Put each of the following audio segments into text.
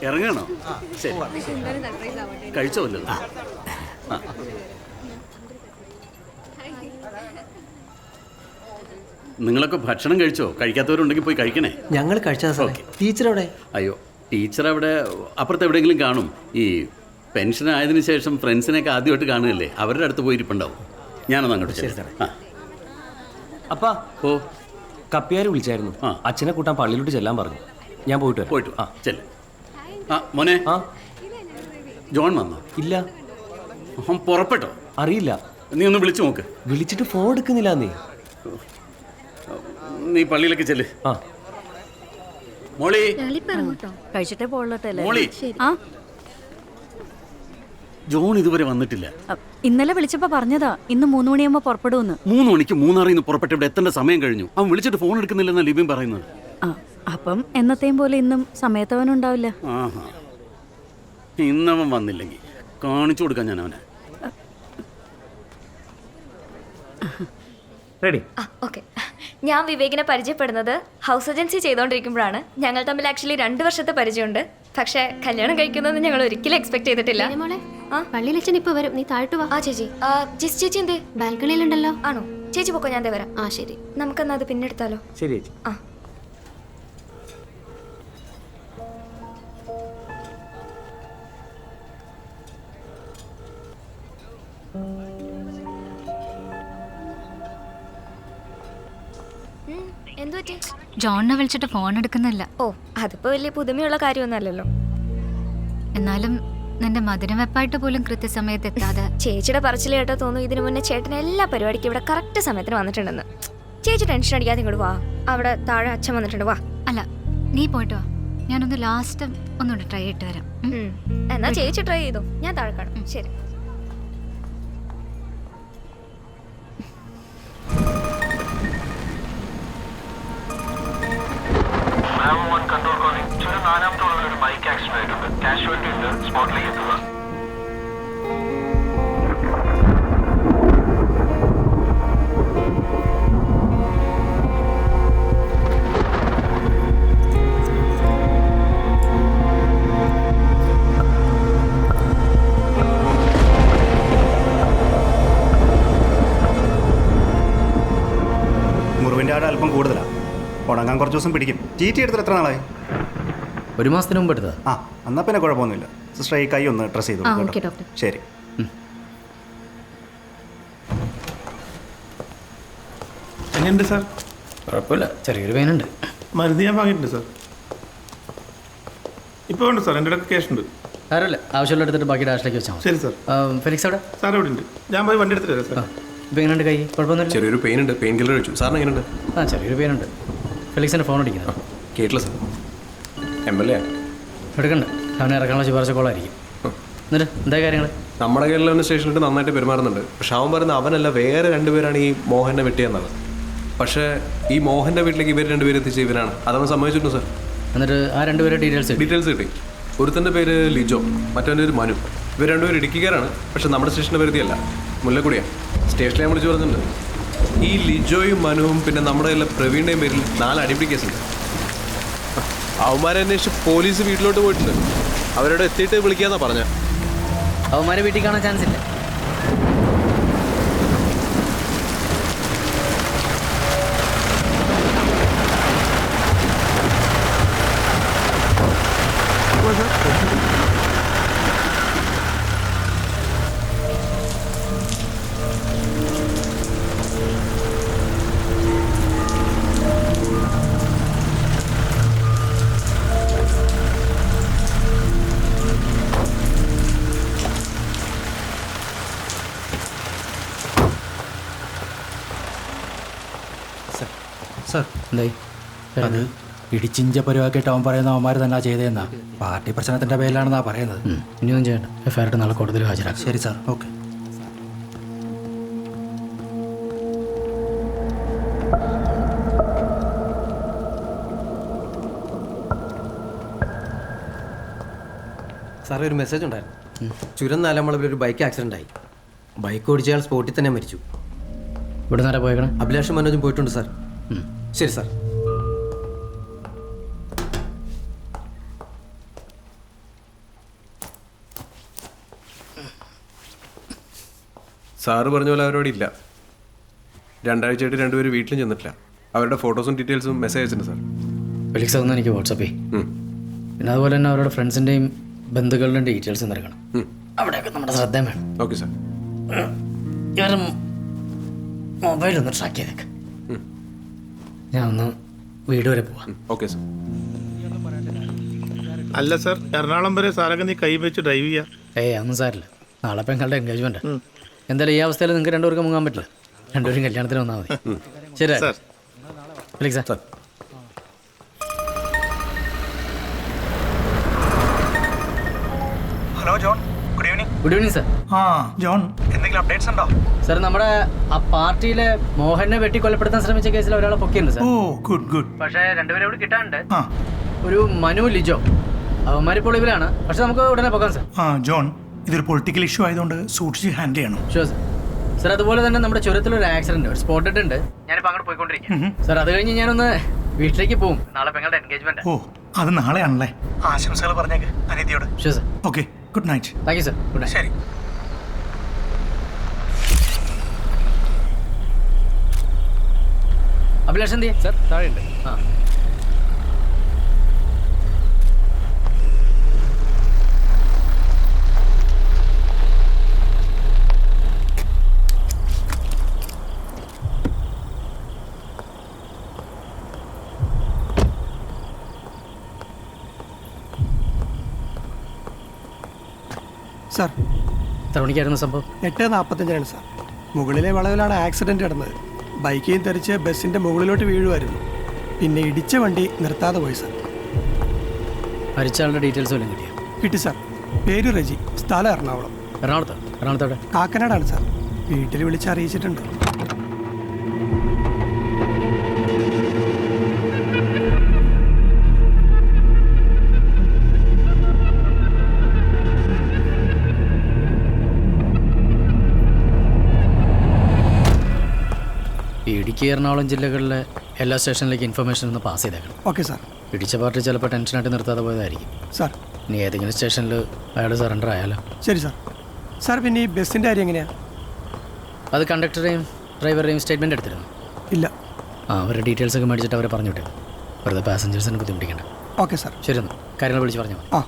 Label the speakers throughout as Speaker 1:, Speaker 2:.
Speaker 1: ഇറങ്ങണോ? ശരി, കഴിച്ചോ വല്ലതും? നിങ്ങളൊക്കെ ഭക്ഷണം കഴിച്ചോ? കഴിക്കാത്തവരുണ്ടെങ്കിൽ പോയി കഴിക്കണേ.
Speaker 2: ഞങ്ങൾ കഴിച്ചാ സാർ. ടീച്ചർ എവിടെ?
Speaker 1: അയ്യോ, ടീച്ചർ അവിടെ അപ്പുറത്ത് എവിടെയെങ്കിലും കാണും. ഈ പെൻഷൻ ആയതിനു ശേഷം ഫ്രണ്ട്സിനെയൊക്കെ ആദ്യമായിട്ട് കാണുകയല്ലേ, അവരുടെ അടുത്ത് പോയിരിപ്പുണ്ടാവും. ഞാനൊന്ന് അങ്ങോട്ട്. ശരി സാറേ.
Speaker 2: അപ്പാ,
Speaker 1: ഓ,
Speaker 2: കപ്പിയാർ വിളിച്ചായിരുന്നു. അച്ഛനെ കൂട്ടാൻ പള്ളിയിലോട്ട് ചെല്ലാൻ പറഞ്ഞു. ഞാൻ പോയിട്ട്
Speaker 1: ചെല്ല. മോനെ, ജോൺ വന്നോ?
Speaker 2: ഇല്ല.
Speaker 1: പുറപ്പെട്ടോ?
Speaker 2: അറിയില്ല.
Speaker 1: നീ ഒന്ന് വിളിച്ചു നോക്ക്.
Speaker 2: വിളിച്ചിട്ട് ഫോൺ എടുക്കുന്നില്ല.
Speaker 1: നീ പള്ളിയിലേക്ക് ചെല്ല്. മോളി,
Speaker 3: കഴിച്ചിട്ടേ പോളി.
Speaker 1: ജോൺ ഇതുവരെ വന്നിട്ടില്ല.
Speaker 3: ഇന്നലെ വിളിച്ചപ്പോ പറഞ്ഞതാ ഇന്ന് 3 മണിയാകുമ്പോ പുറപ്പെടുമെന്ന്.
Speaker 1: 3 മണിക്ക് മൂന്നാറിൽ നിന്ന് പുറപ്പെട്ട് ഇവിടെ എത്തേണ്ട സമയം കഴിഞ്ഞു. അവൻ വിളിച്ചിട്ട് ഫോൺ എടുക്കുന്നില്ലെന്നാ ലിബിൻ പറയുന്നത്.
Speaker 3: അപ്പം എന്നത്തെയും പോലെ ഇന്നും സമയത്തവനുണ്ടാവില്ല.
Speaker 1: ഇന്നവൻ വന്നില്ലെങ്കിൽ കാണിച്ചു കൊടുക്കാൻ ഞാൻ അവനെ.
Speaker 2: റെഡി?
Speaker 4: ഓക്കെ. ഞാൻ വിവേകിനെ പരിചയപ്പെടുന്നത് ഹൗസ് ഏജൻസി ചെയ്തുകൊണ്ടിരിക്കുമ്പോഴാണ്. ഞങ്ങൾ തമ്മിൽ ആക്ച്വലി 2 വർഷത്തെ പരിചയമുണ്ട്. പക്ഷേ കല്യാണം കഴിക്കുന്നതെന്ന് ഞങ്ങൾ ഒരിക്കലും എക്സ്പെക്ട് ചെയ്തിട്ടില്ല.
Speaker 5: പള്ളിയിലച്ഛൻ ഇപ്പൊ വരും, നീ താഴ്ത്തു വാ.
Speaker 4: ചേച്ചി, ജിസ് ചേച്ചി എന്തേ?
Speaker 5: ബാൽക്കണിയിലുണ്ടല്ലോ.
Speaker 4: ആണോ? ചേച്ചി പൊക്കോ, ഞാൻ വരാം.
Speaker 5: ശരി.
Speaker 4: നമുക്കെന്നാ അത് പിന്നെ എടുത്താലോ?
Speaker 2: ശരി ചേച്ചി.
Speaker 6: ജോണിനെ വിളിച്ചിട്ട് ഫോൺ എടുക്കുന്നില്ല.
Speaker 4: ഓ, അതിപ്പോ വലിയ പുതുമയുള്ള കാര്യമൊന്നുമല്ലല്ലോ.
Speaker 6: എന്നാലും നിന്റെ മധുരം വെപ്പായിട്ട് പോലും കൃത്യസമയത്ത് എത്താതെ.
Speaker 4: ചേച്ചിയുടെ പറച്ചിൽ കേട്ടോ തോന്നുന്നു ഇതിനു മുന്നേ ചേട്ടൻ എല്ലാ പരിപാടിക്കും ഇവിടെ കറക്റ്റ് സമയത്തിന് വന്നിട്ടുണ്ടെന്ന്. ചേച്ചി ടെൻഷൻ അടിക്കാതെ ഇങ്ങോട്ട് വാ. അവിടെ താഴെ അച്ഛൻ വന്നിട്ടുണ്ട്. വാ.
Speaker 6: അല്ല, നീ പോയിട്ട് വാ. ഞാനൊന്ന് ലാസ്റ്റ് ഒന്നുകൂടെ ട്രൈ ചെയ്തിട്ട് വരാം.
Speaker 4: എന്നാ ചേച്ചി ട്രൈ ചെയ്തോ, ഞാൻ താഴെ കാണും. ശരി.
Speaker 7: Control calling. ചുരം 4ാം ഫ്ലോറിൽ ഒരു ബൈക്ക് ആക്സിഡന്റ് ആയിട്ടുണ്ട്. കാഷ്വാലിറ്റി ഉണ്ട്. സ്പോട്ടിലേക്ക് എത്തുക.
Speaker 8: മുറിവിൻ്റെ ആട് അല്പം കൂടുതലാണ്. ഉണങ്ങാൻ കുറച്ച് ദിവസം പിടിക്കും. TT എടുത്തിട്ട് എത്ര നാളായി?
Speaker 2: 1 മാസത്തിന് മുമ്പ് എടുത്തതാ.
Speaker 8: എന്നാൽ പിന്നെ കുഴപ്പമൊന്നുമില്ല. സിസ്റ്റർ ഈ കൈ ഒന്ന് ഡ്രസ് ചെയ്തു. ശരി.
Speaker 9: എങ്ങനെയുണ്ട് സാർ?
Speaker 2: കുഴപ്പമില്ല, ചെറിയൊരു പെയിനുണ്ട്.
Speaker 9: മരുന്ന് ഞാൻ വാങ്ങിയിട്ടുണ്ട് സാർ. ഇപ്പോൾ ഉണ്ട് സാർ, എൻ്റെ അടുത്ത് ക്യാഷ് ഉണ്ട്.
Speaker 2: സാരമില്ല, ആവശ്യമുള്ള എടുത്തിട്ട് ബാക്കി ഡാഷിലേക്ക് വെച്ചാൽ മതി.
Speaker 9: ശരി സാർ.
Speaker 2: ഫെലിക്സ് അവിടെ?
Speaker 9: സാർ അവിടെ ഉണ്ട്. ഞാൻ പോയി വണ്ടി എടുത്തിട്ട് വരാം സാർ.
Speaker 2: ഇപ്പം എങ്ങനെയുണ്ട് കൈ? കുഴപ്പമൊന്നുമില്ല.
Speaker 10: ചെറിയൊരു പെയിൻ ഉണ്ട്. പെയിൻ കില്ലർ കഴിച്ചു. സാറിന് എങ്ങനെയുണ്ട്?
Speaker 2: ചെറിയൊരു പെയിനുണ്ട്. ഫെലിക്സിൻ്റെ ഫോൺ അടിക്കുന്നത്
Speaker 10: കേട്ടില്ല സാർ. MLA
Speaker 2: എടുക്കണ്ട, അവനെ ഇറക്കാനുള്ള ശുപാർശ കോളായിരിക്കും. എന്നിട്ട് എന്താ കാര്യങ്ങൾ?
Speaker 10: നമ്മുടെ കേരളം സ്റ്റേഷനിൽ നന്നായിട്ട് പെരുമാറുന്നുണ്ട്. പക്ഷെ അവൻ പറയുന്ന അവനല്ല, വേറെ 2 പേരാണ് ഈ മോഹനെ വെട്ടിയെന്നത്. പക്ഷേ ഈ മോഹൻ്റെ വീട്ടിലേക്ക് ഇവർ 2 പേര് എത്തിച്ച ഇവനാണ്. അതവൻ സമ്മതിച്ചിട്ടുണ്ട് സാർ.
Speaker 2: എന്നിട്ട് ആ 2 പേരുടെ ഡീറ്റെയിൽസ്
Speaker 10: കിട്ടി. ഒരുത്തൻ്റെ പേര് ലിജോ, മറ്റവൻ്റെ പേര് മനു. ഇവർ 2 പേര് ഇടുക്കിക്കാരാണ്. പക്ഷെ നമ്മുടെ സ്റ്റേഷൻ്റെ പരിധിയല്ല, മുല്ലക്കുടിയാണ്. സ്റ്റേഷനിൽ ഞാൻ വിളിച്ച് പറഞ്ഞിട്ടുണ്ട്. ഈ ലിജോയും മനുവും പിന്നെ നമ്മുടെ എല്ലാ പ്രവീണിൻ്റെയും പേരിൽ 4 അടിപിടി കേസുണ്ട്. അവന്മാരെ അന്വേഷിച്ച് പോലീസ് വീട്ടിലോട്ട് പോയിട്ടുണ്ട്. അവരോട് എത്തിയിട്ട് വിളിക്കാന്നാ പറഞ്ഞ.
Speaker 2: അവന്മാരെ വീട്ടിൽ കാണാൻ ചാൻസ് ഇല്ല.
Speaker 11: സാർ, എന്തായി? അത് ഇടിച്ചിഞ്ച പരിവാക്കിയിട്ട് അവൻ പറയുന്ന അവന്മാർ തന്നെ ചെയ്തതെന്നാ. പാർട്ടി പ്രശ്നത്തിന്റെ പേരിലാണെന്നാ പറയുന്നത്.
Speaker 2: ഇനിയൊന്നും ചെയ്യണ്ട. FIR നാളെ കൂടുതൽ ഹാജരാക്കും.
Speaker 11: ശരി സാർ. ഓക്കെ.
Speaker 2: സാറേ, ഒരു മെസ്സേജ് ഉണ്ടായിരുന്നു. ചുരം 4-ാം വളവിൽ ഒരു ബൈക്ക് ആക്സിഡന്റ് ആയി. ബൈക്ക് ഓടിച്ചയാൾ സ്പോട്ടിൽ തന്നെ മരിച്ചു.
Speaker 12: ഇവിടെ നേരെ പോയേക്കണം.
Speaker 2: അഭിലാഷും മനോജും പോയിട്ടുണ്ട് സാർ. ശരി സാർ.
Speaker 10: സാറ് പറഞ്ഞ പോലെ അവരോട് ഇല്ല. 2 ആഴ്ചയായിട്ട് രണ്ടുപേരും വീട്ടിലും ചെന്നിട്ടില്ല. അവരുടെ ഫോട്ടോസും ഡീറ്റെയിൽസും മെസ്സേജ് അയച്ചിട്ടുണ്ട് സാർ.
Speaker 12: ഫെലിക്സ് അതൊന്നും എനിക്ക് വാട്സപ്പ് ചെയ്യും. പിന്നെ അതുപോലെ തന്നെ അവരുടെ ഫ്രണ്ട്സിൻ്റെയും ബന്ധുക്കളുടെയും ഡീറ്റെയിൽസ് നൽകണം. അവിടെയൊക്കെ നമ്മുടെ ശ്രദ്ധയും വേണം.
Speaker 10: Okay sir.
Speaker 12: ഇവരുടെ മൊബൈലൊന്ന് ട്രാക്ക് ചെയ്തേക്ക്. ഞാൻ ഒന്ന് വീട് വരെ പോവാം.
Speaker 10: Okay sir.
Speaker 9: അല്ല സാർ, എറണാകുളം വരെ സാറൊക്കെ നീ കൈ വെച്ച് ഡ്രൈവ് ചെയ്യാം.
Speaker 12: അതൊന്നും സാരില്ല. നാളെ പെങ്ങളുടെ എൻഗേജ്മെന്റ്. എന്തായാലും ഈ അവസ്ഥയിൽ നിങ്ങൾക്ക് രണ്ടുപേർക്കും മുങ്ങാൻ പറ്റില്ല. രണ്ടുപേരും കല്യാണത്തിന് വന്നാൽ മതി. ശരി
Speaker 9: sir.
Speaker 12: Felix
Speaker 10: sir.
Speaker 8: Hello John, good evening.
Speaker 12: Good evening sir.
Speaker 8: ആ ജോൺ, എന്തെങ്കിലും അപ്ഡേറ്റ്സ് ഉണ്ടോ?
Speaker 12: സാർ, നമ്മുടെ ആ പാർട്ടിയിലെ മോഹനെ വെട്ടി കൊലപ്പെടുത്താൻ ശ്രമിച്ച കേസിൽ ഒരാളെ പൊക്കിയുണ്ട് സാർ.
Speaker 8: ഓ ഗുഡ് ഗുഡ്.
Speaker 12: പക്ഷേ രണ്ടുപേരും കൂടി കിട്ടാനുണ്ട്.
Speaker 8: ആ
Speaker 12: ഒരു മനു, ലിജോ, അവന്മാരിപ്പോൾ ഒളിവിലാണ്. പക്ഷെ നമുക്ക് ഉടനെ പോകാം സാർ.
Speaker 8: ആ ജോൺ, ഇതൊരു പൊളിറ്റിക്കൽ ഇഷ്യൂ ആയതുകൊണ്ട് സൂക്ഷിച്ച് ഹാൻഡിൽ ചെയ്യണം.
Speaker 12: Sure sir. സാർ, അതുപോലെ തന്നെ നമ്മുടെ ചുരത്തിലൊരു ആക്സിഡന്റ്, ഒരു സ്പോട്ടഡ് ഉണ്ട്. ഞാനിപ്പോൾ അങ്ങോട്ട് പോയിക്കൊണ്ടിരിക്കും സാർ. അത് കഴിഞ്ഞ് ഞാനൊന്ന് വീട്ടിലേക്ക് പോകും. നാളെ പെങ്ങളുടെ എൻഗേജ്മെന്റ്.
Speaker 8: ഓ, അത് നാളെയാണല്ലേ. ആശംസകൾ പറഞ്ഞേക്ക് അനിതിയോട്.
Speaker 12: Sure sir.
Speaker 8: Okay, good night.
Speaker 12: Thank you sir. Good night.
Speaker 8: ശരി.
Speaker 12: അഭിലാഷ് എന്ത്
Speaker 10: സാർ താഴെ ഉണ്ട്.
Speaker 12: ആ
Speaker 2: സാർ,
Speaker 12: എത്ര മണിക്കായിരുന്നു സംഭവം?
Speaker 2: 8:45 സാർ. മുകളിലെ വളവിലാണ് ആക്സിഡന്റ് നടന്നത്. ബൈക്കിൽ തെറിച്ച് ബസ്സിന്റെ മുകളിലോട്ട് വീഴുമായിരുന്നു. പിന്നെ ഇടിച്ച വണ്ടി നിർത്താതെ പോയി സാർ.
Speaker 12: മരിച്ച ആളുടെ ഡീറ്റെയിൽസ് വല്ലതും കിട്ടിയോ?
Speaker 2: കിട്ടി സാർ. പേര് റെജി, സ്ഥലം എറണാകുളം.
Speaker 12: എറണാകുളത്തോടെ
Speaker 2: കാക്കനാടാണ് സാർ. വീട്ടിൽ വിളിച്ച് അറിയിച്ചിട്ടുണ്ട്.
Speaker 12: ഇടുക്കി, എറണാകുളം ജില്ലകളിലെ എല്ലാ സ്റ്റേഷനിലേക്ക് ഇൻഫർമേഷൻ ഒന്ന് പാസ് ചെയ്തേക്കണം.
Speaker 2: Okay sir.
Speaker 12: ഇടിച്ച പാർട്ടി ചിലപ്പോൾ ടെൻഷനായിട്ട് നിർത്താതെ പോയതായിരിക്കും
Speaker 2: സാർ.
Speaker 12: ഇനി ഏതെങ്കിലും സ്റ്റേഷനിൽ അയാൾ സറണ്ടർ ആയാലോ?
Speaker 2: ശരി സാർ. സാർ, പിന്നെ ഈ ബസ്സിൻ്റെ കാര്യം എങ്ങനെയാണ്?
Speaker 12: അത് കണ്ടക്ടറുടെയും ഡ്രൈവറുടെയും സ്റ്റേറ്റ്മെൻറ്റ് എടുത്തിരുന്നു.
Speaker 2: ഇല്ല.
Speaker 12: അവരുടെ ഡീറ്റെയിൽസ് ഒക്കെ മേടിച്ചിട്ട് അവരെ പറഞ്ഞു വിട്ടേ. വെറുതെ പാസഞ്ചേഴ്സിനെ ബുദ്ധിമുട്ടിക്കണ്ട.
Speaker 2: Okay sir.
Speaker 12: ശരി, എന്നാൽ കാര്യങ്ങൾ വിളിച്ച് പറഞ്ഞാൽ മതി.
Speaker 2: ആ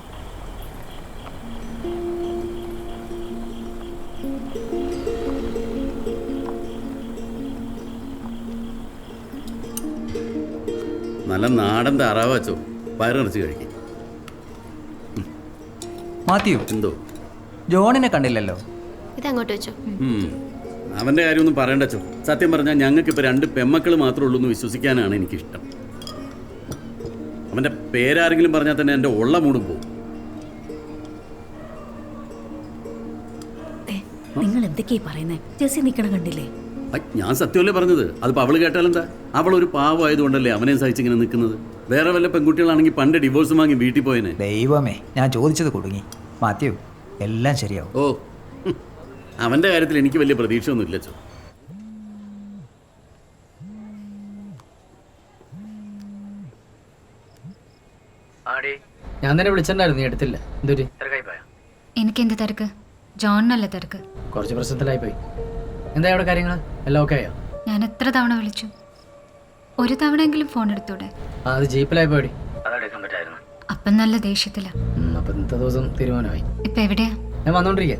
Speaker 1: നല്ല നാടൻ താറാവ് വെച്ചോ, വയറ് നിറച്ച് കഴിക്കും.
Speaker 13: മാത്യു,
Speaker 1: എന്തോ
Speaker 13: ജോണിനെ കണ്ടില്ലല്ലോ.
Speaker 5: ഇതങ്ങോട്ട് വെച്ചോ.
Speaker 1: അവൻ്റെ കാര്യമൊന്നും പറയണ്ടച്ചോ. സത്യം പറഞ്ഞാൽ ഞങ്ങൾക്കിപ്പോൾ 2 പെമ്മക്കൾ മാത്രമേ ഉള്ളൂ എന്ന് വിശ്വസിക്കാനാണ് എനിക്കിഷ്ടം. അവൻ്റെ പേരാരെങ്കിലും പറഞ്ഞാൽ തന്നെ എൻ്റെ ഉള്ള മൂടും പോകും.
Speaker 3: നിങ്ങൾ എന്തൊക്കെയാ പറയുന്നേ? ജെസ്സി നിൽക്കണം കണ്ടില്ലേ?
Speaker 1: ഞാൻ സത്യമല്ലേ പറഞ്ഞത്. അതിപ്പോൾ അവൾ കേട്ടാലെന്താ? അവളൊരു പാവമായതുകൊണ്ടല്ലേ അവനെ സഹിച്ചിങ്ങനെ നിൽക്കുന്നത്. വേറെ വല്ല പെൺകുട്ടികളാണെങ്കിൽ പണ്ട് ഡിവോഴ്സ് വാങ്ങി വീട്ടിൽ പോയനെ.
Speaker 13: ദൈവമേ, ഞാൻ ചോദിച്ചത് കുടുങ്ങി. മാത്യു, എല്ലാം ശരിയാവും.
Speaker 1: ഓ, അവൻ്റെ കാര്യത്തിൽ എനിക്ക് വലിയ പ്രതീക്ഷയൊന്നും ഇല്ല ചോ.
Speaker 12: ഞാൻ തന്നെ വിളിച്ചിട്ടുണ്ടായിരുന്നു, നീ എടുത്തില്ല. എന്തൊരു തിരക്കായി പോയാ?
Speaker 6: എനിക്കെന്ത് തിരക്ക്? ജോണിനല്ല തിരക്ക്.
Speaker 12: കുറച്ച് പ്രശ്നത്തിലായി പോയി. എന്താ അവിടെ കാര്യങ്ങൾ? എല്ലാം ഓക്കെ ആയോ?
Speaker 6: ഞാൻ എത്ര തവണ വിളിച്ചു? ഒരു തവണയെങ്കിലും ഫോൺ എടുത്തൂടെ?
Speaker 12: അത് ജീപ്പിലായി പോയി. അതെടുക്കാൻ പറ്റായിരുന്നു.
Speaker 6: അപ്പം നല്ല ദേഷ്യത്തില.
Speaker 12: അപ്പം ഇന്നത്തെ ദിവസം തീരുമാനമായി.
Speaker 6: ഇപ്പം എവിടെയാ?
Speaker 12: ഞാൻ വന്നോണ്ടിരിക്കുക.